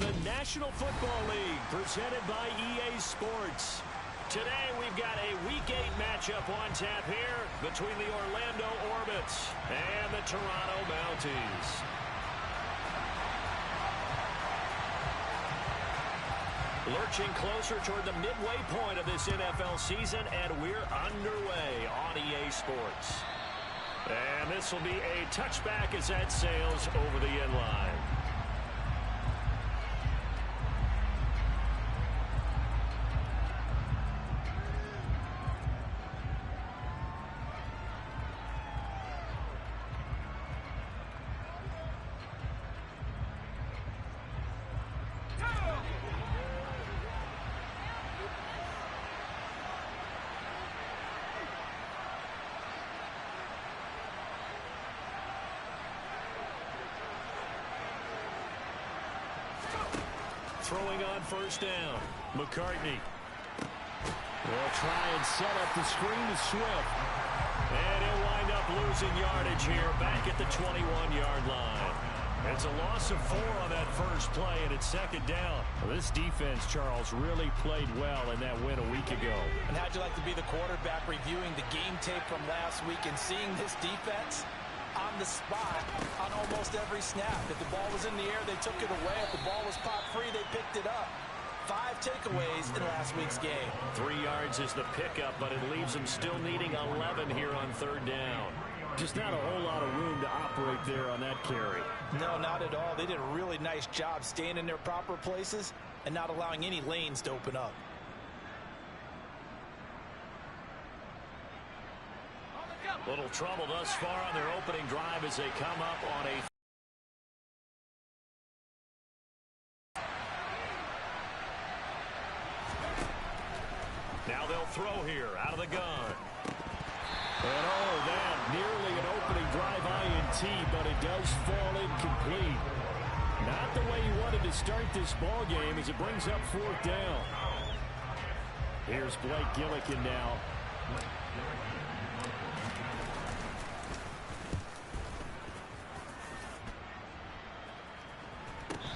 the National Football League, presented by EA Sports. Today, we've got a Week 8 matchup on tap here between the Orlando Orbits and the Toronto Mounties. Lurching closer toward the midway point of this NFL season, and we're underway on EA Sports. And this will be a touchback as that sails over the end line. Throwing on first down, McCartney. They'll try and set up the screen to Swift. And he'll wind up losing yardage here back at the 21-yard line. It's a loss of 4 on that first play, and it's second down. Well, this defense, Charles, really played well in that win a week ago. And how'd you like to be the quarterback reviewing the game tape from last week and seeing this defense on the spot on almost every snap? If the ball was in the air, they took it away. If the ball was pop free, they picked it up. 5 takeaways in last week's game. 3 yards is the pickup, but it leaves them still needing 11 here on third down. Just not a whole lot of room to operate there on that carry. No, not at all. They did a really nice job staying in their proper places and not allowing any lanes to open up. Little trouble thus far on their opening drive as they come up on a now they'll throw here out of the gun. And oh, that nearly an opening drive INT, but it does fall incomplete. Not the way he wanted to start this ball game as it brings up fourth down. Here's Blake Gillikin now.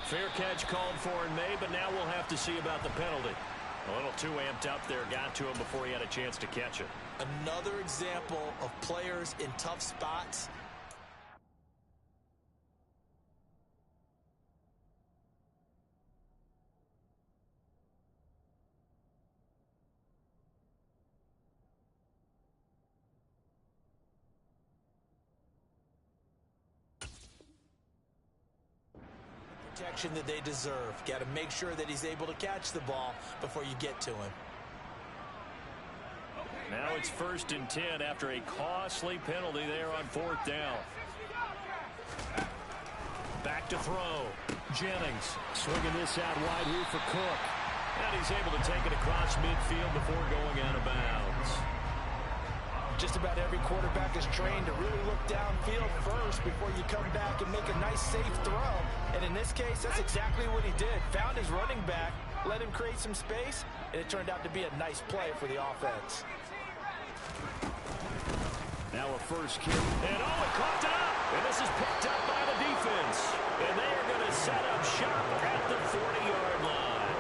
Fair catch called for and made, but now we'll have to see about the penalty. A little too amped up there, got to him before he had a chance to catch it. Another example of players in tough spots. Protection that they deserve. Got to make sure that he's able to catch the ball before you get to him. Now it's 1st and 10 after a costly penalty there on fourth down. Back to throw. Jennings swinging this out wide here for Cook. And he's able to take it across midfield before going out of bounds. Just about every quarterback is trained to really look downfield first before you come back and make a nice, safe throw. And in this case, that's exactly what he did. Found his running back, let him create some space, and it turned out to be a nice play for the offense. Now a first kick. And oh, it caught it up. And this is picked up by the defense. And they are going to set up shop at the 40-yard line.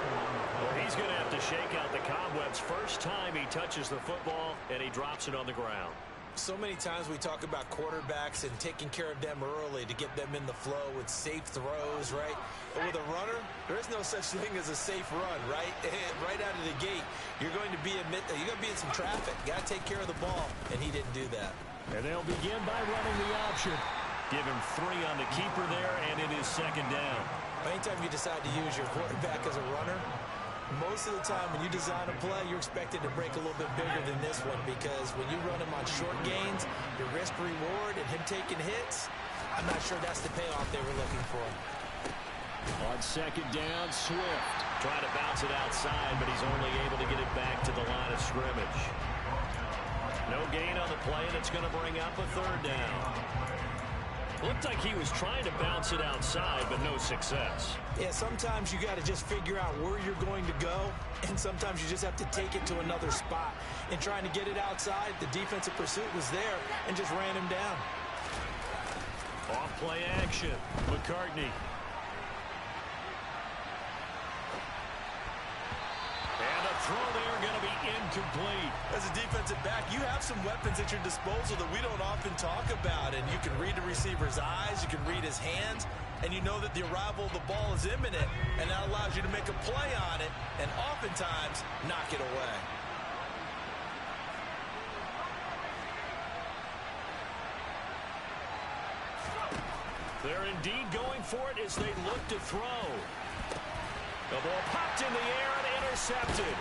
Well, he's going to have to shake out the cobwebs first time he touches the football, and he drops it on the ground. So many times we talk about quarterbacks and taking care of them early to get them in the flow with safe throws, right? But with a runner, there is no such thing as a safe run, right? Right out of the gate, you're going to be in some traffic. You got to take care of the ball, and he didn't do that. And they'll begin by running the option. Give him 3 on the keeper there, and it is second down. Anytime you decide to use your quarterback as a runner, most of the time when you design a play, you're expected to break a little bit bigger than this one, because when you run him on short gains, your risk reward and him taking hits, I'm not sure that's the payoff they were looking for. On second down, Swift trying to bounce it outside, but he's only able to get it back to the line of scrimmage. No gain on the play, and it's going to bring up a third down. Looked like he was trying to bounce it outside, but no success. Yeah, sometimes you got to just figure out where you're going to go, and sometimes you just have to take it to another spot. In trying to get it outside, the defensive pursuit was there and just ran him down. Off play action. McCartney. incomplete. As a defensive back, you have some weapons at your disposal that we don't often talk about, and you can read the receiver's eyes, you can read his hands, and you know that the arrival of the ball is imminent, and that allows you to make a play on it and oftentimes knock it away. They're indeed going for it as they look to throw. The ball popped in the air and intercepted.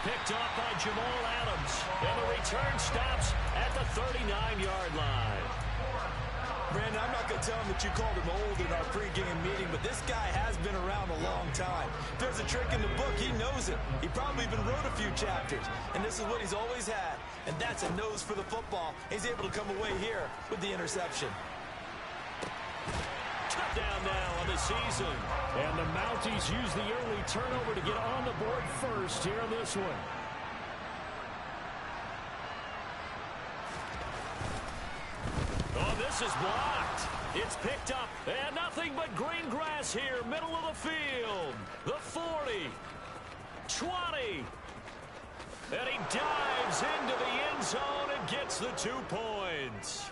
Picked off by Jamal Adams. And the return stops at the 39-yard line. Brandon, I'm not going to tell him that you called him old in our pregame meeting, but this guy has been around a long time. If there's a trick in the book, he knows it. He probably even wrote a few chapters. And this is what he's always had. And that's a nose for the football. He's able to come away here with the interception. Touchdown now on the season. And the Mounties use the early turnover to get on the board first here in this one. Oh, this is blocked. It's picked up. And nothing but green grass here, middle of the field. The 40. 20. And he dives into the end zone and gets the 2 points.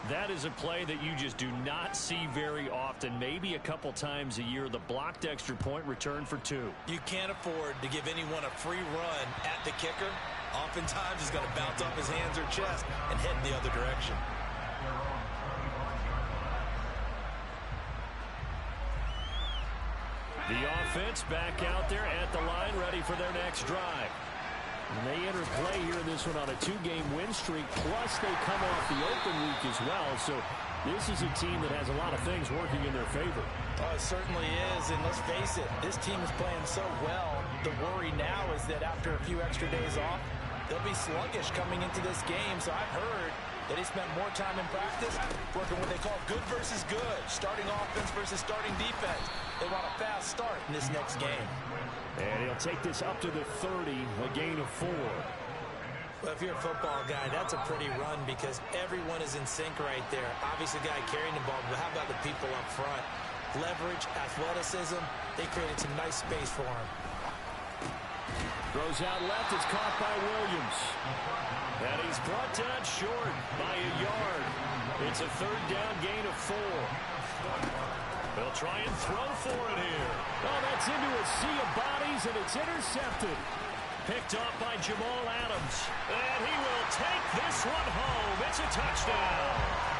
That is a play that you just do not see very often. Maybe a couple times a year, the blocked extra point return for 2. You can't afford to give anyone a free run at the kicker. Oftentimes, he's going to bounce off his hands or chest and head in the other direction. The offense back out there at the line, ready for their next drive. And they enter play here in this one on a 2-game win streak, plus they come off the open week as well. So this is a team that has a lot of things working in their favor. Oh, it certainly is, and let's face it, this team is playing so well. The worry now is that after a few extra days off, they'll be sluggish coming into this game. So I've heard that he spent more time in practice working what they call good versus good, starting offense versus starting defense. They want a fast start in this next game. And he'll take this up to the 30, a gain of 4. Well, if you're a football guy, that's a pretty run because everyone is in sync right there. Obviously, the guy carrying the ball, but how about the people up front? Leverage, athleticism, they created some nice space for him. Throws out left, it's caught by Williams. And he's brought down short by a yard. It's a 3rd down gain of 4. They'll try and throw for it here. Oh, that's into a sea of bodies, and it's intercepted. Picked off by Jamal Adams. And he will take this one home. It's a touchdown.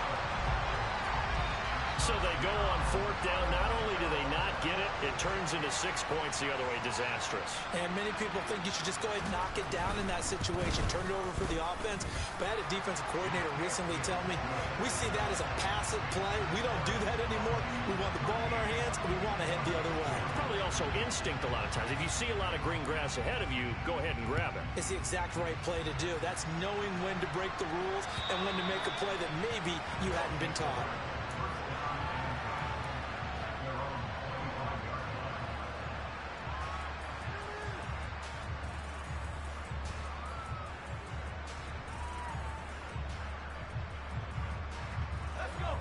So they go on 4th down. Not only do they not get it, it turns into 6 points the other way. Disastrous. And many people think you should just go ahead and knock it down in that situation. Turn it over for the offense. But I had a defensive coordinator recently tell me, we see that as a passive play. We don't do that anymore. We want the ball in our hands, and we want to head the other way. Probably also instinct a lot of times. If you see a lot of green grass ahead of you, go ahead and grab it. It's the exact right play to do. That's knowing when to break the rules and when to make a play that maybe you hadn't been taught.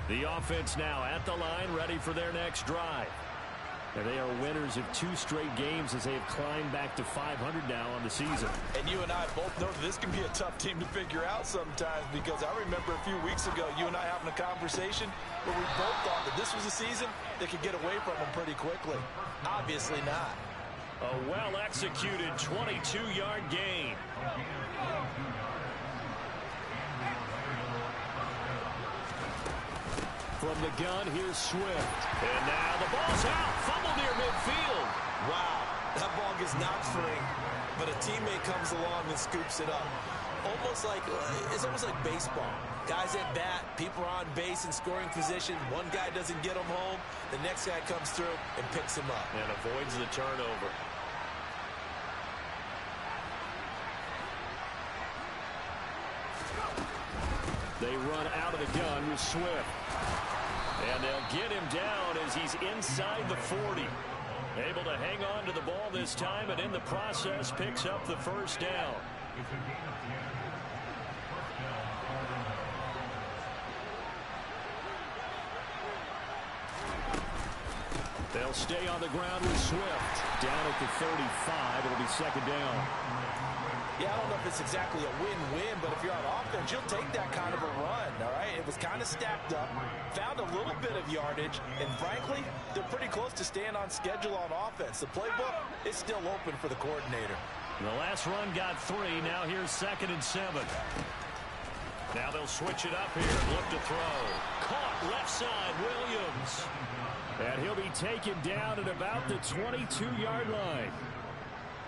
The offense now at the line, ready for their next drive. And they are winners of 2 straight games as they have climbed back to 500 now on the season. And you and I both know that this can be a tough team to figure out sometimes, because I remember a few weeks ago you and I having a conversation where we both thought that this was a season that could get away from them pretty quickly. Obviously not. A well-executed 22-yard gain. From the gun, here's Swift. And now the ball's out. Fumble near midfield. Wow, that ball gets knocked free, but a teammate comes along and scoops it up. It's almost like baseball. Guys at bat, people are on base in scoring position. One guy doesn't get him home. The next guy comes through and picks him up. And avoids the turnover. They run out of the gun with Swift. And they'll get him down as he's inside the 40. Able to hang on to the ball this time, and in the process picks up the 1st down. They'll stay on the ground with Swift. Down at the 35, it'll be second down. Yeah, I don't know if it's exactly a win-win, but if you're on offense, you'll take that kind of a run, all right? It was kind of stacked up, found a little bit of yardage, and frankly, they're pretty close to staying on schedule on offense. The playbook is still open for the coordinator. The last run got 3. Now here's 2nd and 7. Now they'll switch it up here. Look to throw. Caught left side, Williams. And he'll be taken down at about the 22-yard line.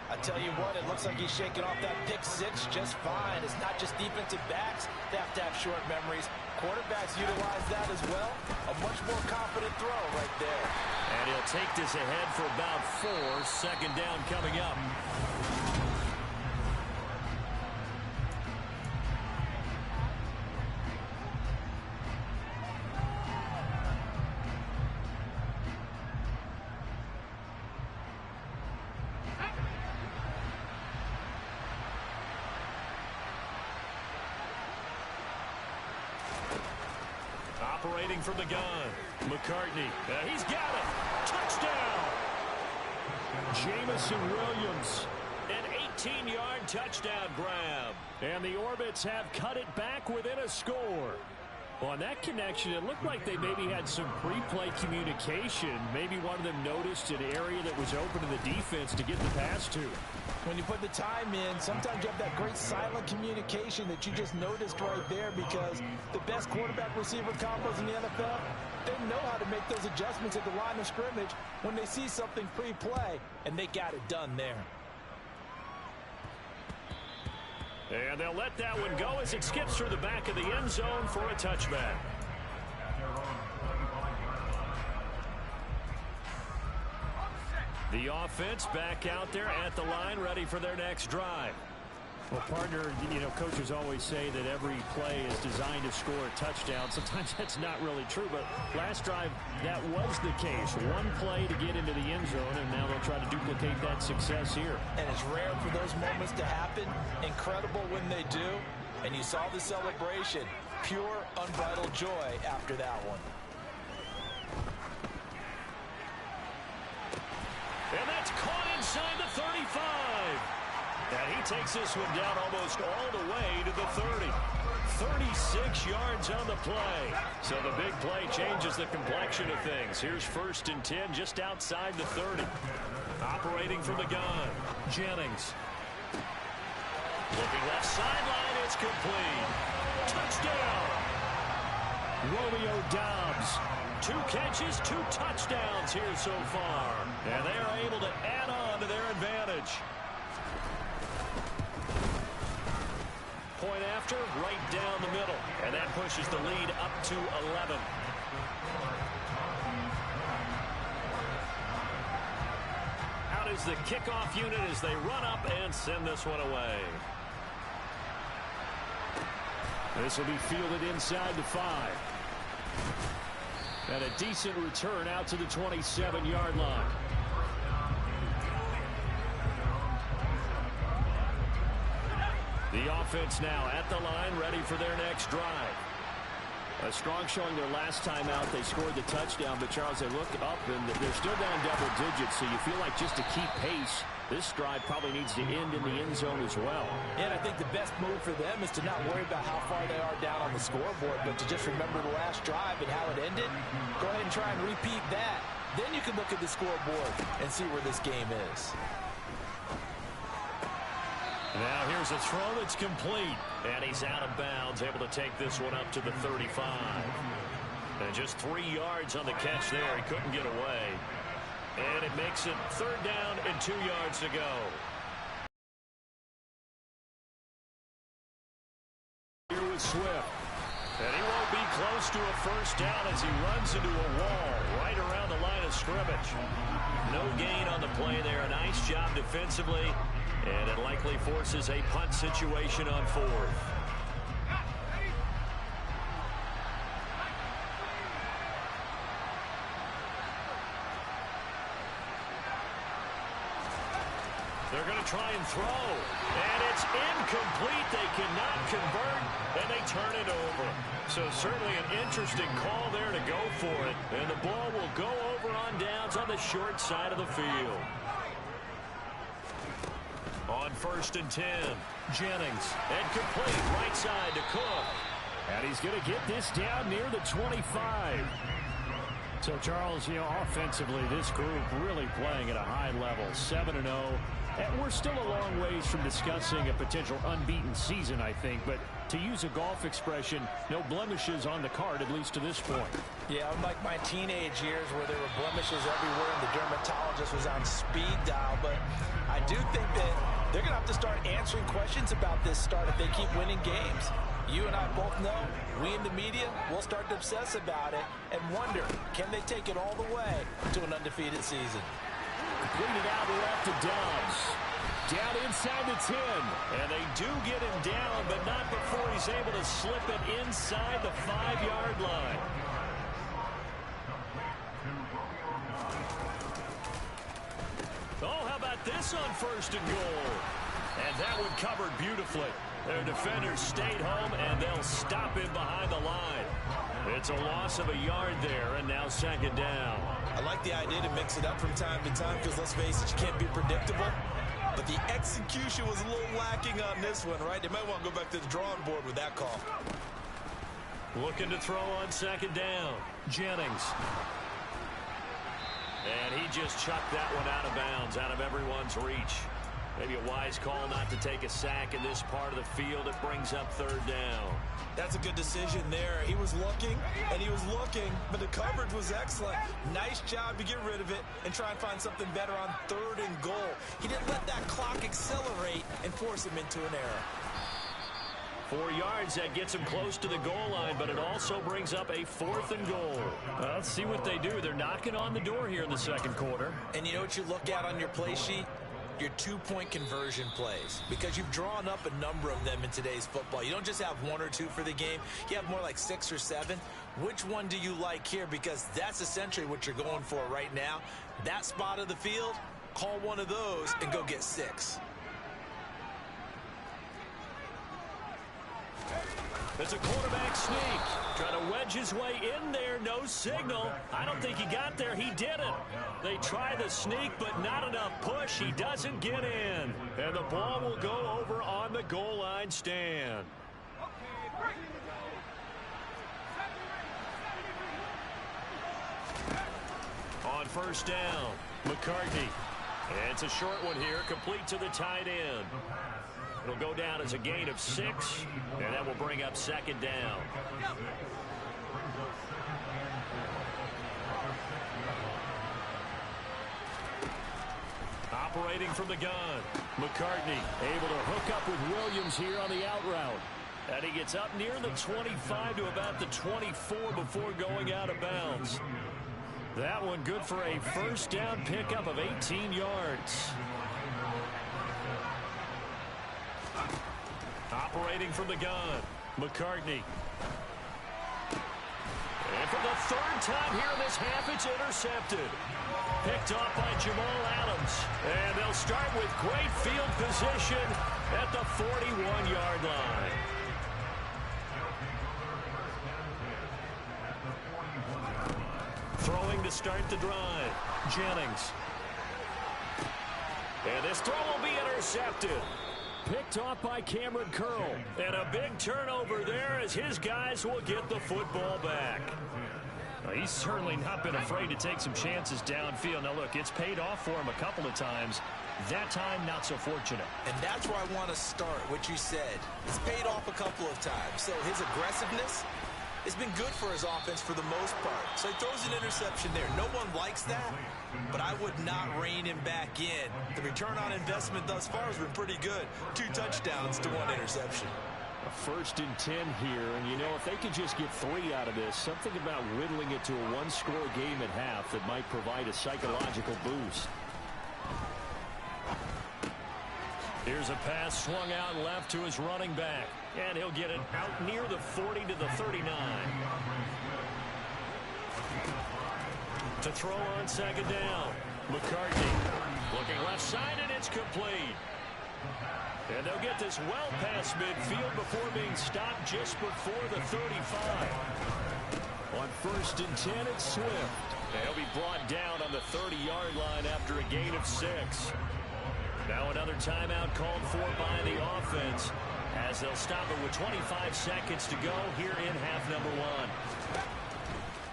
I tell you what, it looks like he's shaking off that pick six just fine. It's not just defensive backs that have to have short memories. Quarterbacks utilize that as well. A much more confident throw right there. And he'll take this ahead for about 4. Second down coming up. Operating from the gun, McCartney. He's got it. Touchdown. Jamison Williams. An 18-yard touchdown grab. And the Orbits have cut it back within a score. On that connection, it looked like they maybe had some pre-play communication. Maybe one of them noticed an area that was open to the defense to get the pass to. When you put the time in, sometimes you have that great silent communication that you just noticed right there, because the best quarterback-receiver combos in the NFL, they know how to make those adjustments at the line of scrimmage when they see something pre-play, and they got it done there. And they'll let that one go as it skips through the back of the end zone for a touchback. The offense back out there at the line, ready for their next drive. Well, partner, you know, coaches always say that every play is designed to score a touchdown. Sometimes that's not really true, but last drive, that was the case. One play to get into the end zone, and now they'll try to duplicate that success here. And it's rare for those moments to happen. Incredible when they do. And you saw the celebration. Pure, unbridled joy after that one. And that's caught inside the 35. And he takes this one down almost all the way to the 30. 36 yards on the play. So the big play changes the complexion of things. Here's 1st and 10 just outside the 30. Operating from the gun, Jennings. Looking left sideline, it's complete. Touchdown. Romeo Doubs. 2 catches, 2 touchdowns here so far. And they are able to add on to their advantage. Point after, right down the middle. And that pushes the lead up to 11. Out is the kickoff unit as they run up and send this one away. This will be fielded inside the 5. And a decent return out to the 27-yard line. The offense now at the line, ready for their next drive. A strong showing their last time out. They scored the touchdown, but Charles, they look up and they're still down double digits, so you feel like just to keep pace, this drive probably needs to end in the end zone as well. And I think the best move for them is to not worry about how far they are down on the scoreboard, but to just remember the last drive and how it ended. Go ahead and try and repeat that. Then you can look at the scoreboard and see where this game is. Now here's a throw that's complete. And he's out of bounds, able to take this one up to the 35. And just 3 yards on the catch there. He couldn't get away. And it makes it 3rd down and 2 yards to go. Here with Swift. And he won't be close to a 1st down as he runs into a wall right around the line of scrimmage. No gain on the play there. A nice job defensively. And it likely forces a punt situation on 4th. They're going to try and throw. And it's incomplete. They cannot convert, and they turn it over. So certainly an interesting call there to go for it. And the ball will go over on downs on the short side of the field. On 1st and 10, Jennings. And complete right side to Cook. And he's going to get this down near the 25. So, Charles, offensively, this group really playing at a high level, 7-0. And we're still a long ways from discussing a potential unbeaten season, I think. But to use a golf expression, no blemishes on the card, at least to this point. Yeah, unlike my teenage years where there were blemishes everywhere and the dermatologist was on speed dial. But I do think that they're going to have to start answering questions about this start if they keep winning games. You and I both know, we in the media will start to obsess about it and wonder, can they take it all the way to an undefeated season? Completed out left to Dobbs. Down inside the 10. And they do get him down, but not before he's able to slip it inside the 5-yard line. Oh, how about this on 1st and goal? And that one covered beautifully. Their defenders stayed home, and they'll stop him behind the line. It's a loss of a yard there, and now 2nd down. I like the idea to mix it up from time to time because, let's face it, you can't be predictable. But the execution was a little lacking on this one, right? They might want to go back to the drawing board with that call. Looking to throw on 2nd down. Jennings. And he just chucked that one out of bounds, out of everyone's reach. Maybe a wise call not to take a sack in this part of the field. It brings up 3rd down. That's a good decision there. He was looking, and he was looking, but the coverage was excellent. Nice job to get rid of it and try and find something better on 3rd and goal. He didn't let that clock accelerate and force him into an error. 4 yards, that gets him close to the goal line, but it also brings up a 4th and goal. Let's see what they do. They're knocking on the door here in the 2nd quarter. And you know what you look at on your play sheet? Your 2-point conversion plays, because you've drawn up a number of them in today's football. You don't just have 1 or 2 for the game. You have more like 6 or 7. Which one do you like here? Because that's essentially what you're going for right now. That spot of the field, call one of those and go get 6. It's a quarterback sneak. Trying to wedge his way in there. No signal. I don't think he got there. He didn't. They try the sneak, but not enough push. He doesn't get in. And the ball will go over on the goal line stand. On 1st down, McCartney. It's a short one here, complete to the tight end. It'll go down as a gain of 6, and that will bring up 2nd down. Operating from the gun, McCartney able to hook up with Williams here on the out route. And he gets up near the 25 to about the 24 before going out of bounds. That one good for a 1st down pickup of 18 yards. Operating from the gun, McCartney. And for the 3rd time here in this half, it's intercepted. Picked off by Jamal Adams. And they'll start with great field position at the 41-yard line. Throwing to start the drive, Jennings. And this throw will be intercepted. Picked off by Cameron Curl. And a big turnover there as his guys will get the football back. Well, he's certainly not been afraid to take some chances downfield. Now, look, it's paid off for him a couple of times. That time, not so fortunate. And that's where I want to start, what you said. It's paid off a couple of times. So his aggressiveness has been good for his offense for the most part. So he throws an interception there. No one likes that, but I would not rein him back in. The return on investment thus far has been pretty good. 2 touchdowns to 1 interception. A 1st and 10 here, and you know, if they could just get 3 out of this, something about whittling it to a 1-score game at half that might provide a psychological boost. Here's a pass swung out left to his running back, and he'll get it out near the 40 to the 39. To throw on 2nd down, McCartney looking left side, and it's complete. And they'll get this well past midfield before being stopped just before the 35. On 1st and 10, it's Swift. And he'll be brought down on the 30-yard line after a gain of 6. Now another timeout called for by the offense as they'll stop it with 25 seconds to go here in half number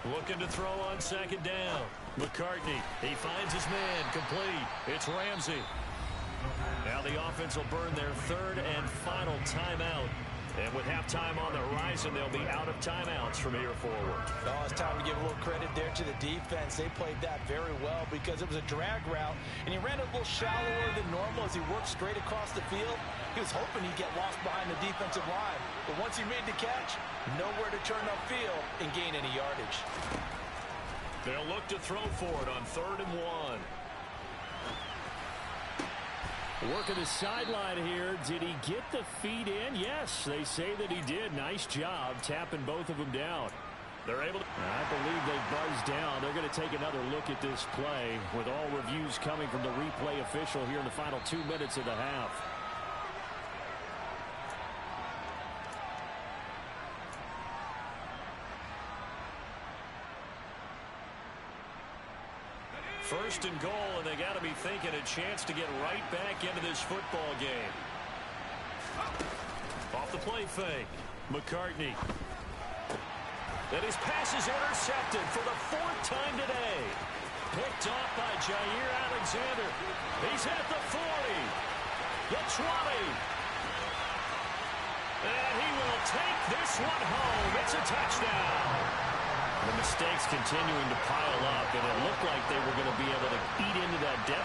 1. Looking to throw on 2nd down. McCartney, he finds his man, complete. It's Ramsey. Now the offense will burn their 3rd and final timeout. And with halftime on the horizon, they'll be out of timeouts from here forward. Oh, it's time to give a little credit there to the defense. They played that very well because it was a drag route, and he ran a little shallower than normal as he worked straight across the field. He was hoping he'd get lost behind the defensive line. But once he made the catch, nowhere to turn upfield and gain any yardage. They'll look to throw for it on 3rd and 1. Working the sideline here. Did he get the feet in? Yes, they say that he did. Nice job tapping both of them down. They're able to... I believe they've buzzed down. They're going to take another look at this play with all reviews coming from the replay official here in the final 2 minutes of the half. First and goal, and they got to be thinking a chance to get right back into this football game. Off the play fake. McCartney. And his pass is intercepted for the 4th time today. Picked off by Jair Alexander. He's at the 40. The 20. And he will take this one home. It's a touchdown. The mistakes continuing to pile up, and it looked like they were going to be able to eat into that deficit.